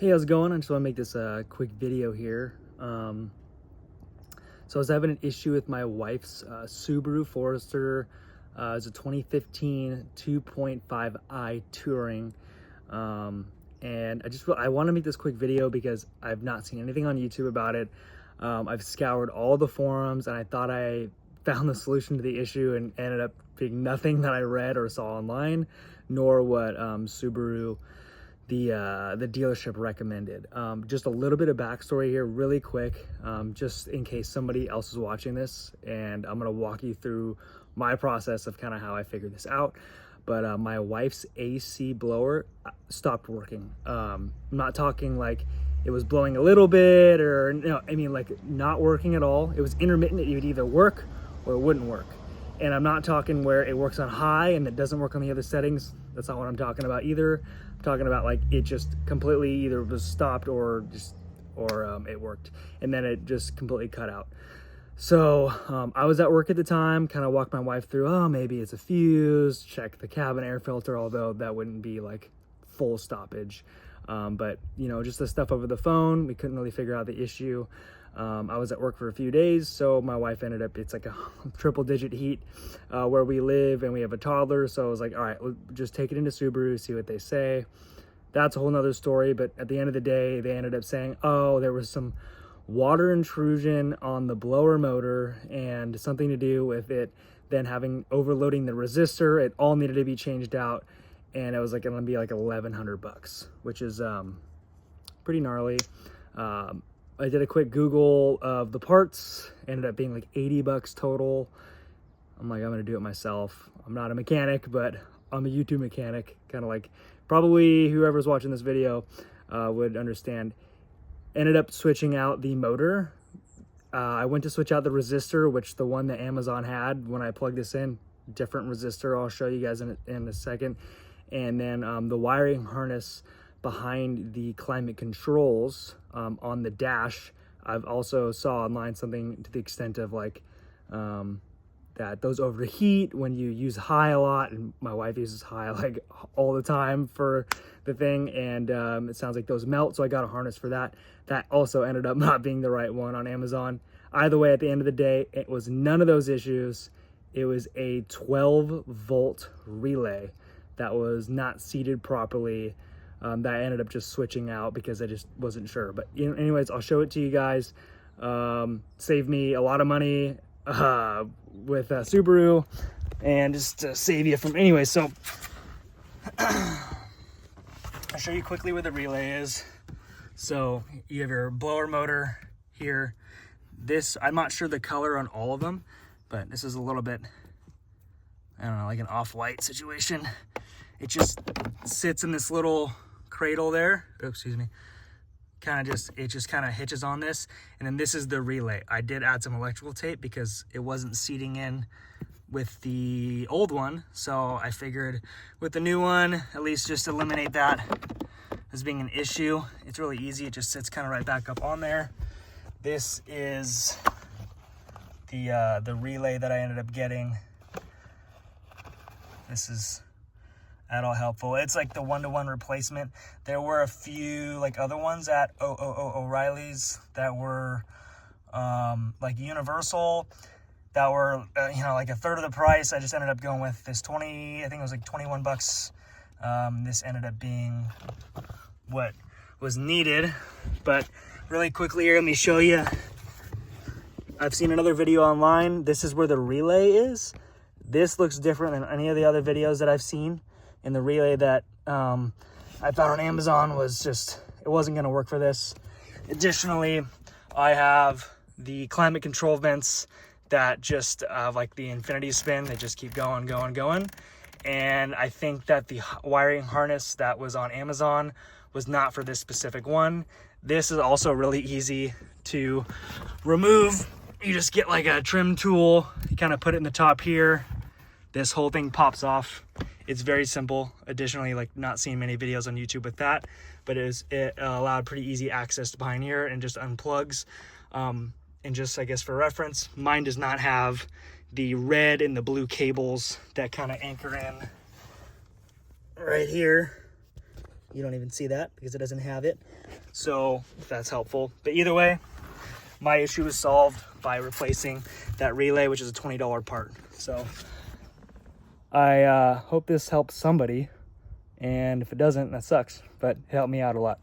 Hey, how's it going? I just want to make this a quick video here. So I was having an issue with my wife's Subaru Forester. It's a 2015 2.5i Touring. And I want to make this quick video because I've not seen anything on YouTube about it. I've scoured all the forums and I thought I found the solution to the issue, and ended up being nothing that I read or saw online, nor what Subaru, the dealership, recommended. Just a little bit of backstory here really quick, just in case somebody else is watching this, and I'm gonna walk you through my process of kind of how I figured this out. But my wife's AC blower stopped working. I'm not talking like it was blowing a little bit, or no, I mean like not working at all. It was intermittent. It would either work or it wouldn't work. And I'm not talking where it works on high and it doesn't work on the other settings. That's not what I'm talking about either. I'm talking about like it just completely either was stopped or it worked, and then it just completely cut out. So I was at work at the time, kind of walked my wife through, oh, maybe it's a fuse, check the cabin air filter, although that wouldn't be like full stoppage. But you know, just the stuff over the phone, we couldn't really figure out the issue. I was at work for a few days, so my wife ended up, it's like a triple digit heat where we live, and we have a toddler. So I was like, all right, we'll just take it into Subaru, see what they say. That's a whole nother story. But at the end of the day, they ended up saying, oh, there was some water intrusion on the blower motor and something to do with it then overloading the resistor. It all needed to be changed out, and it was like gonna be like $1,100, which is pretty gnarly. I did a quick Google of the parts, ended up being like $80 total. I'm like, I'm gonna do it myself. I'm not a mechanic, but I'm a YouTube mechanic, kind of like probably whoever's watching this video would understand. Ended up switching out the motor. I went to switch out the resistor, which the one that Amazon had when I plugged this in, different resistor. I'll show you guys in a second. And then the wiring harness behind the climate controls on the dash. I've also saw online something to the extent of like that those overheat when you use high a lot, and my wife uses high like all the time for the thing, and it sounds like those melt, so I got a harness for that. That also ended up not being the right one on Amazon. Either way, at the end of the day, it was none of those issues. It was a 12-volt relay that was not seated properly, that I ended up just switching out because I just wasn't sure. But anyways, I'll show it to you guys. Saved me a lot of money with Subaru, and just to save you from, anyway. So I'll show you quickly where the relay is. So you have your blower motor here. This, I'm not sure the color on all of them, but this is a little bit, I don't know, like an off-white situation. It just sits in this little cradle there. Oh, excuse me. It just kind of hitches on this, and then this is the relay. I did add some electrical tape because it wasn't seating in with the old one, so I figured with the new one, at least just eliminate that as being an issue. It's really easy. It just sits kind of right back up on there. This is the relay that I ended up getting. This is at all helpful. It's like the one-to-one replacement. There were a few like other ones at O'Reilly's that were like universal, that were like a third of the price. I just ended up going with this I think it was like $21. This ended up being what was needed. But really quickly here, let me show you. I've seen another video online. This is where the relay is. This looks different than any of the other videos that I've seen. And the relay that I found on Amazon was just, it wasn't gonna work for this. Additionally, I have the climate control vents that just like the infinity spin, they just keep going. And I think that the wiring harness that was on Amazon was not for this specific one. This is also really easy to remove. You just get like a trim tool, you kind of put it in the top here. This whole thing pops off. It's very simple. Additionally, like not seeing many videos on YouTube with that, but it allowed pretty easy access to behind here, and just unplugs. And just, I guess for reference, mine does not have the red and the blue cables that kind of anchor in right here. You don't even see that because it doesn't have it. So if that's helpful. But either way, my issue is solved by replacing that relay, which is a $20 part. So I hope this helps somebody. And if it doesn't, that sucks, but it helped me out a lot.